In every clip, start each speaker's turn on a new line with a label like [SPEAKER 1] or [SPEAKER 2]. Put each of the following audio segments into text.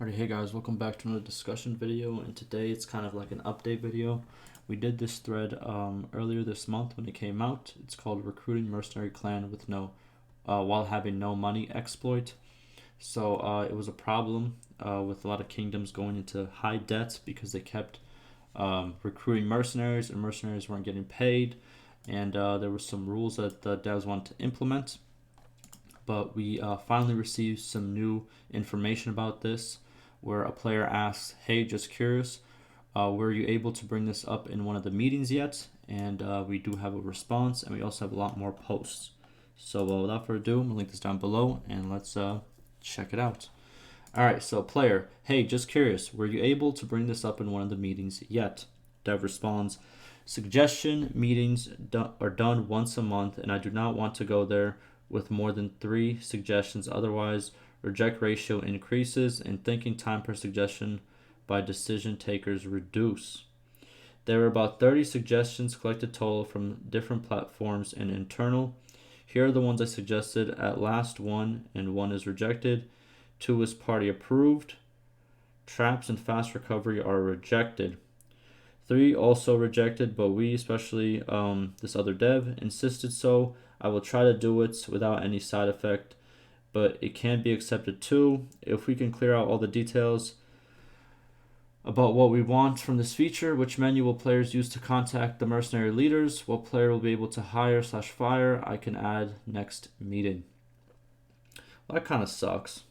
[SPEAKER 1] Alright, hey guys, welcome back to another discussion video, and today it's kind of like an update video. We did this thread earlier this month when it came out. It's called Recruiting Mercenary Clan with no, while having no money exploit. So it was a problem with a lot of kingdoms going into high debts because they kept recruiting mercenaries and mercenaries weren't getting paid, and there were some rules that the devs wanted to implement. But we finally received some new information about this, where a player asks, "Hey, just curious, were you able to bring this up in one of the meetings yet?" And we do have a response, and we also have a lot more posts. So without further ado, I'm gonna link this down below, and let's check it out. All right, so player, "Hey, just curious, were you able to bring this up in one of the meetings yet?" Dev responds, "Suggestion meetings are done once a month, and I do not want to go there with more than 3 suggestions, otherwise reject ratio increases and thinking time per suggestion by decision takers reduce. There were about 30 suggestions collected total from different platforms and internal. Here are the ones I suggested at last one, and 1 is rejected. 2 is party approved. Traps and fast recovery are rejected. 3 also rejected, but we, especially this other dev, insisted so. I will try to do it without any side effect, but it can be accepted too. If we can clear out all the details about what we want from this feature, which menu will players use to contact the mercenary leaders, what player will be able to hire/fire, I can add next meeting." Well, that kind of sucks.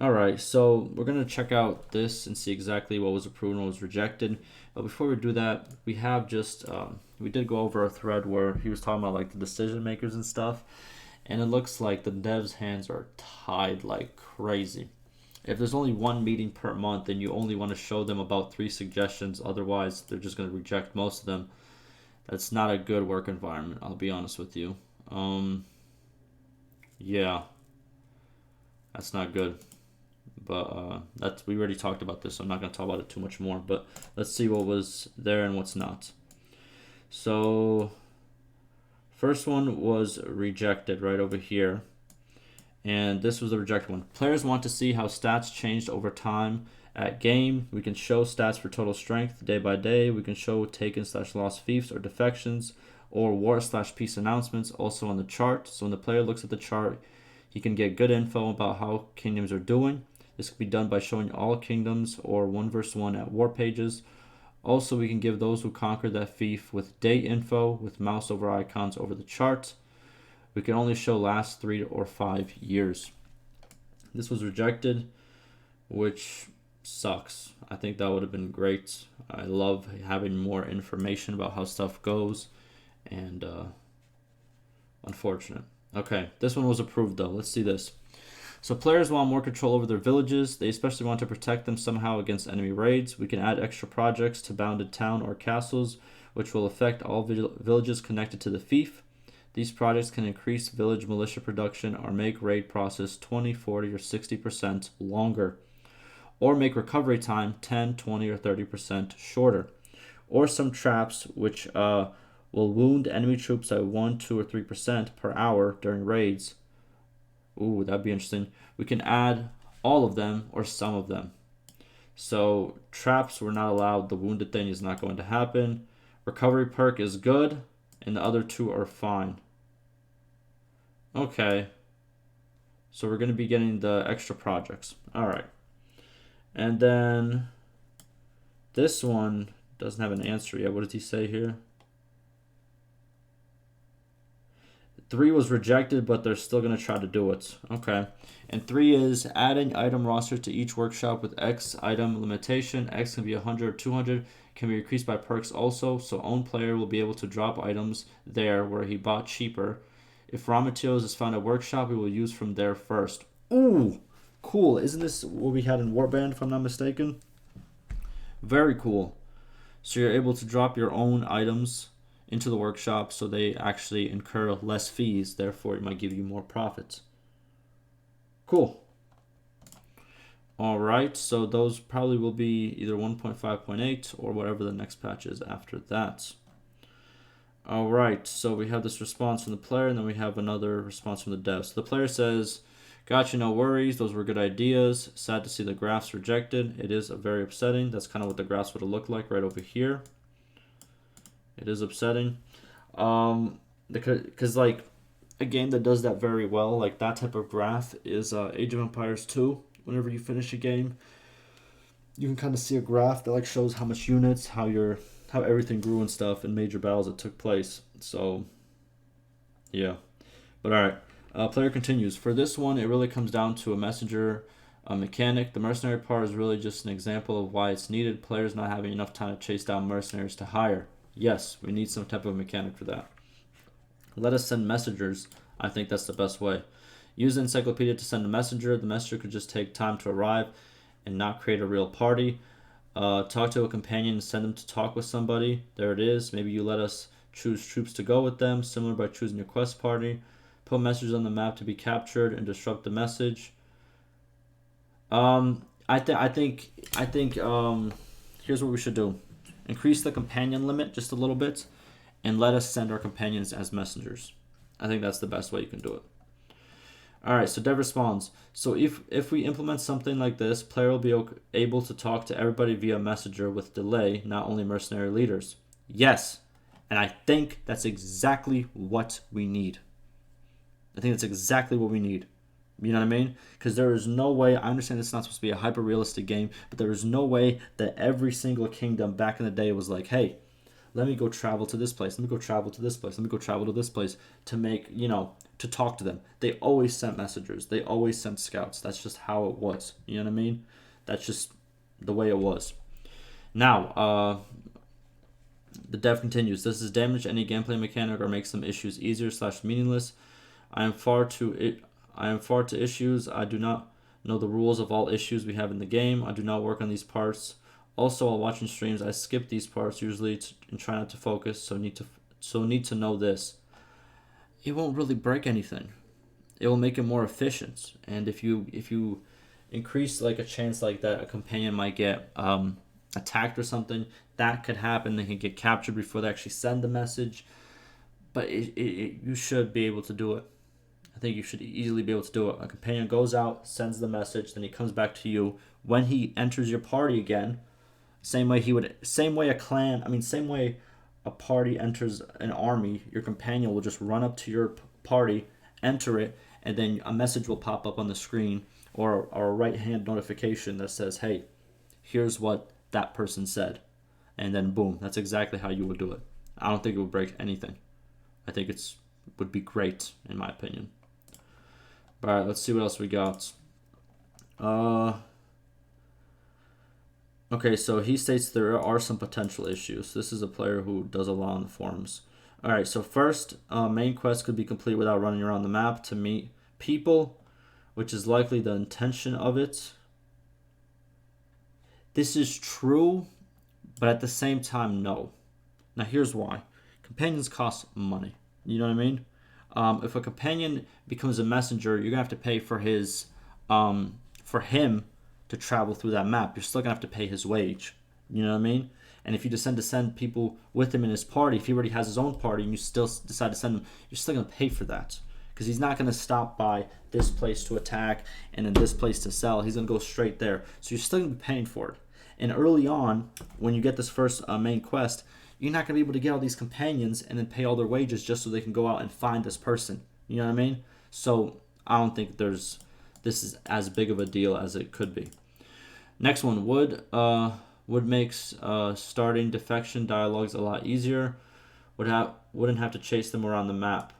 [SPEAKER 1] Alright, so we're going to check out this and see exactly what was approved and what was rejected. But before we do that, we have just, we did go over a thread where he was talking about like the decision makers and stuff. And it looks like the devs' hands are tied like crazy. If there's only 1 meeting per month and you only want to show them about 3 suggestions, otherwise they're just going to reject most of them, that's not a good work environment, I'll be honest with you. Yeah, that's not good. But we already talked about this, so I'm not going to talk about it too much more. But let's see what was there and what's not. So first one was rejected right over here. And this was the rejected one. Players want to see how stats changed over time at game. We can show stats for total strength day by day. We can show taken/lost fiefs or defections or war/peace announcements also on the chart. So when the player looks at the chart, he can get good info about how kingdoms are doing. This can be done by showing all kingdoms or 1 versus 1 at war pages. Also, we can give those who conquered that fief with date info with mouse over icons over the chart. We can only show last 3 or 5 years. This was rejected, which sucks. I think that would have been great. I love having more information about how stuff goes, and unfortunate. Okay, this one was approved though. Let's see this. So players want more control over their villages. They especially want to protect them somehow against enemy raids. We can add extra projects to bounded town or castles, which will affect all villages connected to the fief. These projects can increase village militia production or make raid process 20, 40, or 60% longer, or make recovery time 10, 20, or 30% shorter, or some traps which will wound enemy troops at 1, 2, or 3% per hour during raids. Ooh, that'd be interesting. We can add all of them or some of them. So traps were not allowed. The wounded thing is not going to happen. Recovery perk is good, and the other 2 are fine. Okay. So we're going to be getting the extra projects. All right. And then this one doesn't have an answer yet. What does he say here? 3 was rejected, but they're still going to try to do it. Okay. And 3 is adding item roster to each workshop with X item limitation. X can be 100 or 200. Can be increased by perks also. So own player will be able to drop items there where he bought cheaper. If raw materials is found at workshop, we will use from there first. Ooh, cool. Isn't this what we had in Warband, if I'm not mistaken? Very cool. So you're able to drop your own items into the workshop, so they actually incur less fees, therefore it might give you more profits. Cool. Alright, so those probably will be either 1.5.8 or whatever the next patch is after that. Alright, so we have this response from the player, and then we have another response from the dev. So the player says, Gotcha, no worries. Those were good ideas. Sad to see the graphs rejected. It is very upsetting. That's kind of what the graphs would have looked like right over here. It is upsetting. Because like a game that does that very well, like that type of graph, is Age of Empires 2. Whenever you finish a game, you can kind of see a graph that like shows how much units, how everything grew and stuff in major battles that took place. So, yeah. But all right. Player continues. For this one, it really comes down to a messenger mechanic. The mercenary part is really just an example of why it's needed. Players not having enough time to chase down mercenaries to hire. Yes, we need some type of mechanic for that. Let us send messengers. I think that's the best way. Use the encyclopedia to send a messenger. The messenger could just take time to arrive and not create a real party. Talk to a companion and send them to talk with somebody. There it is. Maybe you let us choose troops to go with them, similar by choosing your quest party. Put messages on the map to be captured and disrupt the message. I think here's what we should do. Increase the companion limit just a little bit and let us send our companions as messengers. I think that's the best way you can do it. Alright, so Dev responds. So if we implement something like this, player will be able to talk to everybody via messenger with delay, not only mercenary leaders. Yes, and I think that's exactly what we need. I think that's exactly what we need. You know what I mean? Because there is no way, I understand it's not supposed to be a hyper-realistic game, but there is no way that every single kingdom back in the day was like, hey, let me go travel to this place, let me go travel to this place, let me go travel to this place to make, to talk to them. They always sent messengers. They always sent scouts. That's just how it was. You know what I mean? That's just the way it was. Now, the dev continues. Does this damage any gameplay mechanic or make some issues easier / meaningless? I am far to issues. I do not know the rules of all issues we have in the game. I do not work on these parts. Also, while watching streams, I skip these parts usually and try not to focus. So need to know this. It won't really break anything. It will make it more efficient. And if you increase like a chance like that, a companion might get attacked or something. That could happen. They can get captured before they actually send the message. But you should be able to do it. I think you should easily be able to do it. A companion goes out, sends the message, then he comes back to you. When he enters your party again, same way a party enters an army, your companion will just run up to your party, enter it, and then a message will pop up on the screen or a right-hand notification that says, hey, here's what that person said. And then boom, that's exactly how you would do it. I don't think it would break anything. I think would be great, in my opinion. All right, let's see what else we got. Okay, so he states there are some potential issues. This is a player who does a lot on the forums. All right, so first, main quest could be complete without running around the map to meet people, which is likely the intention of it. This is true, but at the same time, no. Now, here's why. Companions cost money. You know what I mean? If a companion becomes a messenger, you're gonna have to pay for for him to travel through that map. You're still gonna have to pay his wage. You know what I mean? And if you decide to send people with him in his party, if he already has his own party and you still decide to send him, you're still gonna pay for that because he's not gonna stop by this place to attack and then this place to sell. He's gonna go straight there. So you're still gonna be paying for it. And early on, when you get this first main quest, you're not going to be able to get all these companions and then pay all their wages just so they can go out and find this person. You know what I mean? So I don't think this is as big of a deal as it could be. Next one, wood makes starting defection dialogues a lot easier. Wouldn't have to chase them around the map.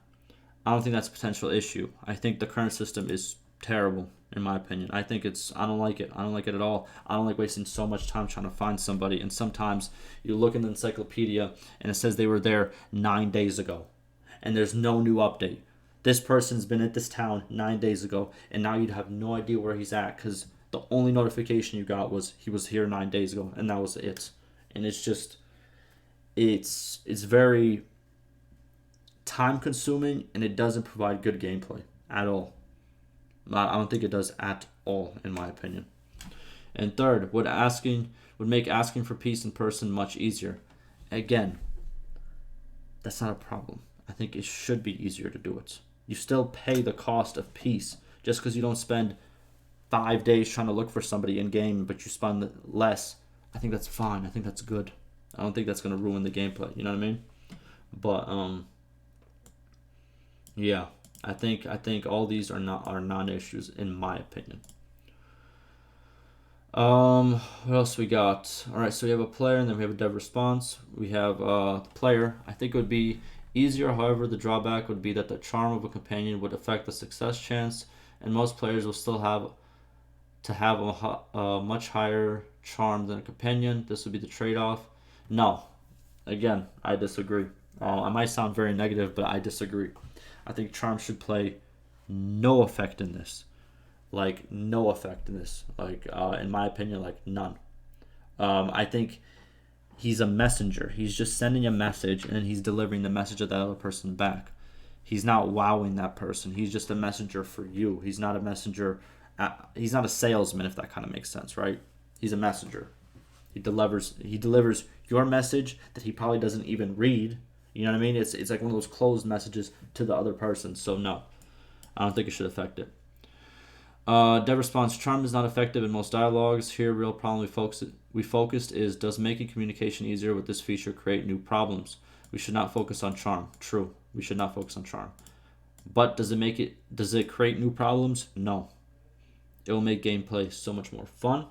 [SPEAKER 1] I don't think that's a potential issue. I think the current system is terrible, in my opinion. I don't like it. I don't like it at all. I don't like wasting so much time trying to find somebody. And sometimes you look in the encyclopedia and it says they were there 9 days ago. And there's no new update. This person's been at this town 9 days ago. And now you'd have no idea where he's at. Because the only notification you got was he was here 9 days ago. And that was it. And it's just, it's very time consuming. And it doesn't provide good gameplay at all. I don't think it does at all, in my opinion. And third, would make asking for peace in person much easier. Again, that's not a problem. I think it should be easier to do it. You still pay the cost of peace Just because you don't spend 5 days trying to look for somebody in game, but you spend less, I think that's fine. I think that's good. I don't think that's gonna ruin the gameplay. You know what I mean? But yeah, I think all these are non-issues in my opinion. What else we got? All right, so we have a player, and then we have a dev response. We have player. I think it would be easier. However, the drawback would be that the charm of a companion would affect the success chance, and most players will still have to have a much higher charm than a companion. This would be the trade-off. No, again, I disagree. I might sound very negative, but I disagree. I think charm should play no effect in this. Like, no effect in this. Like, in my opinion, like, none. I think he's a messenger. He's just sending a message, and then he's delivering the message of that other person back. He's not wowing that person. He's just a messenger for you. He's not a messenger. He's not a salesman, if that kind of makes sense, right? He's a messenger. He delivers your message that he probably doesn't even read. You know what I mean? It's like one of those closed messages to the other person. So no, I don't think it should affect it. Dev response: charm is not effective in most dialogues. Here, real problem we focused is, does making communication easier with this feature create new problems? We should not focus on charm. True, we should not focus on charm. But does it create new problems? No. It will make gameplay so much more fun.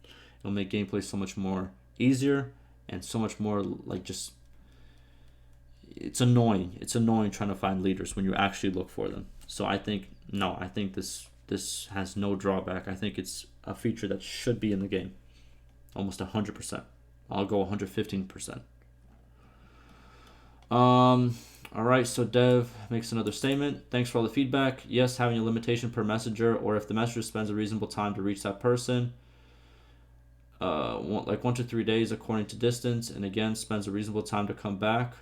[SPEAKER 1] It will make gameplay so much more easier, and so much more like just. It's annoying. It's annoying trying to find leaders when you actually look for them. So I think no. I think this has no drawback. I think it's a feature that should be in the game. Almost 100%. I'll go 115%. All right, so Dev makes another statement. Thanks for all the feedback. Yes, having a limitation per messenger, or if the messenger spends a reasonable time to reach that person, like 1 to 3 days according to distance, and again spends a reasonable time to come back,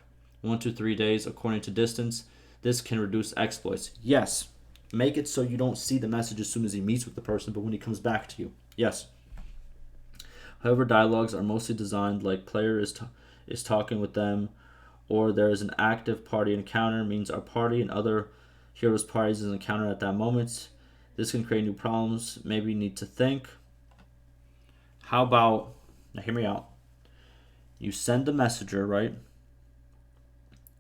[SPEAKER 1] 1 to 3 days according to distance. This can reduce exploits. Yes. Make it so you don't see the message as soon as he meets with the person, but when he comes back to you. Yes. However, dialogues are mostly designed like player is talking with them, or there is an active party encounter, means our party and other heroes' parties is encountered at that moment. This can create new problems. Maybe you need to think. How about, now hear me out. You send the messenger, right?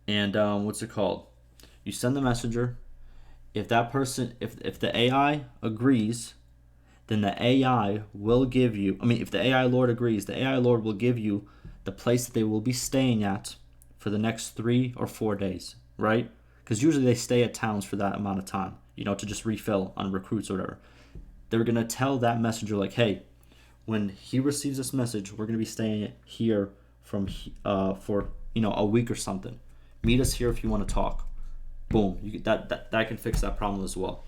[SPEAKER 1] And what's it called? You send the messenger. If that person, if the AI agrees, then the AI will give you, if the AI Lord agrees, the AI Lord will give you the place that they will be staying at for the next 3 or 4 days, right? Because usually they stay at towns for that amount of time, to just refill on recruits or whatever. They're going to tell that messenger, like, hey, when he receives this message, we're going to be staying here for a week or something. Meet us here if you want to talk. Boom. That can fix that problem as well.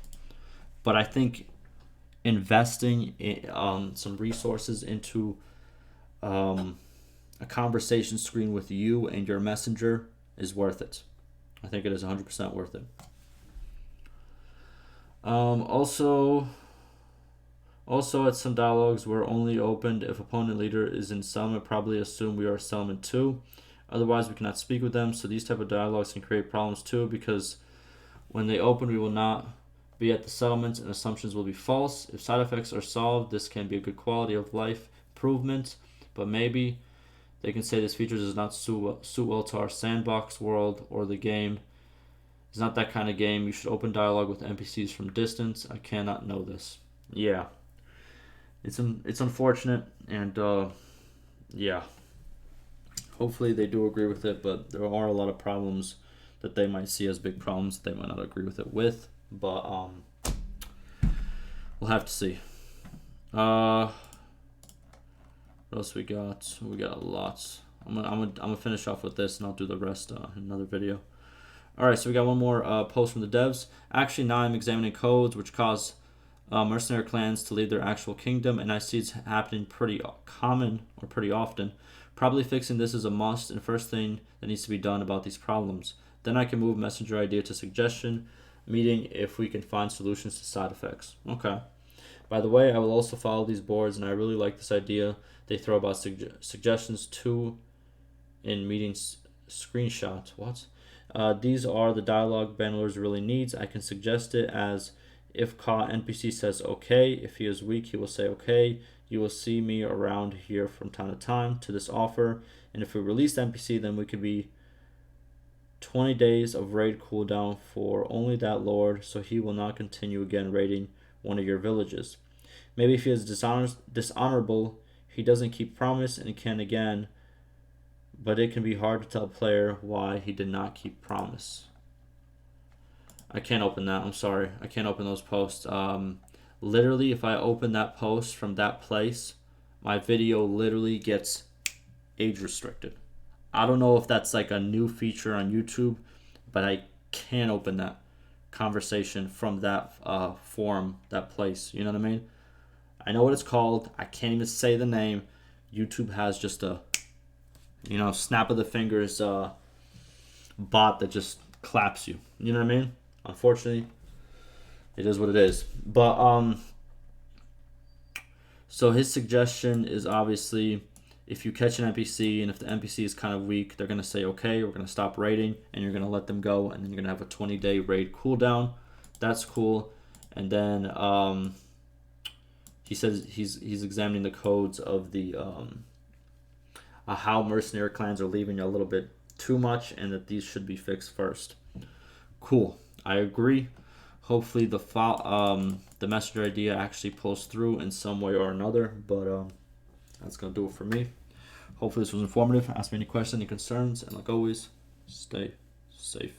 [SPEAKER 1] But I think investing some resources into a conversation screen with you and your messenger is worth it. I think it is 100% worth it. Also at some dialogues we're only opened if opponent leader is in settlement, probably assume we are settlement too. Otherwise we cannot speak with them. So these type of dialogues can create problems too, because when they open we will not be at the settlements and assumptions will be false. If side effects are solved, this can be a good quality of life improvement, but maybe they can say this feature does not suit well to our sandbox world, or the game is not that kind of game. You should open dialogue with NPCs from distance. I cannot know this. Yeah. It's unfortunate, and yeah. Hopefully they do agree with it, but there are a lot of problems that they might see as big problems that they might not agree with it with. But we'll have to see. What else we got? We got a lot. I'm gonna finish off with this, and I'll do the rest in another video. All right, so we got one more post from the devs. Actually, now I'm examining codes which cause mercenary clans to leave their actual kingdom, and I see it's happening pretty often. Probably fixing this is a must, and first thing that needs to be done about these problems. Then I can move messenger idea to suggestion meeting if we can find solutions to side effects. Okay. By the way, I will also follow these boards, and I really like this idea they throw about suggestions too in meetings screenshots. What? These are the dialogue Bannerlord really needs. I can suggest it as If NPC says okay, if he is weak, he will say okay. You will see me around here from time to time to this offer. And if we release the NPC, then we could be 20 days of raid cooldown for only that lord, so he will not continue again raiding one of your villages. Maybe if he is dishonorable, he doesn't keep promise and can again, but it can be hard to tell a player why he did not keep promise. I can't open that. I'm sorry. I can't open those posts. Literally, if I open that post from that place, my video literally gets age restricted. I don't know if that's like a new feature on YouTube, but I can't open that conversation from that forum, that place. You know what I mean? I know what it's called. I can't even say the name. YouTube has just a, snap of the fingers bot that just claps you. You know what I mean? Unfortunately, it is what it is. But so his suggestion is obviously, if you catch an NPC and if the NPC is kind of weak, they're gonna say okay, we're gonna stop raiding, and you're gonna let them go, and then you're gonna have a 20-day raid cooldown. That's cool. And then he says he's examining the codes of the how mercenary clans are leaving a little bit too much, and that these should be fixed first. Cool. I agree. Hopefully the messenger idea actually pulls through in some way or another, but that's gonna do it for me. Hopefully this was informative. Ask me any questions, any concerns, and like always, stay safe.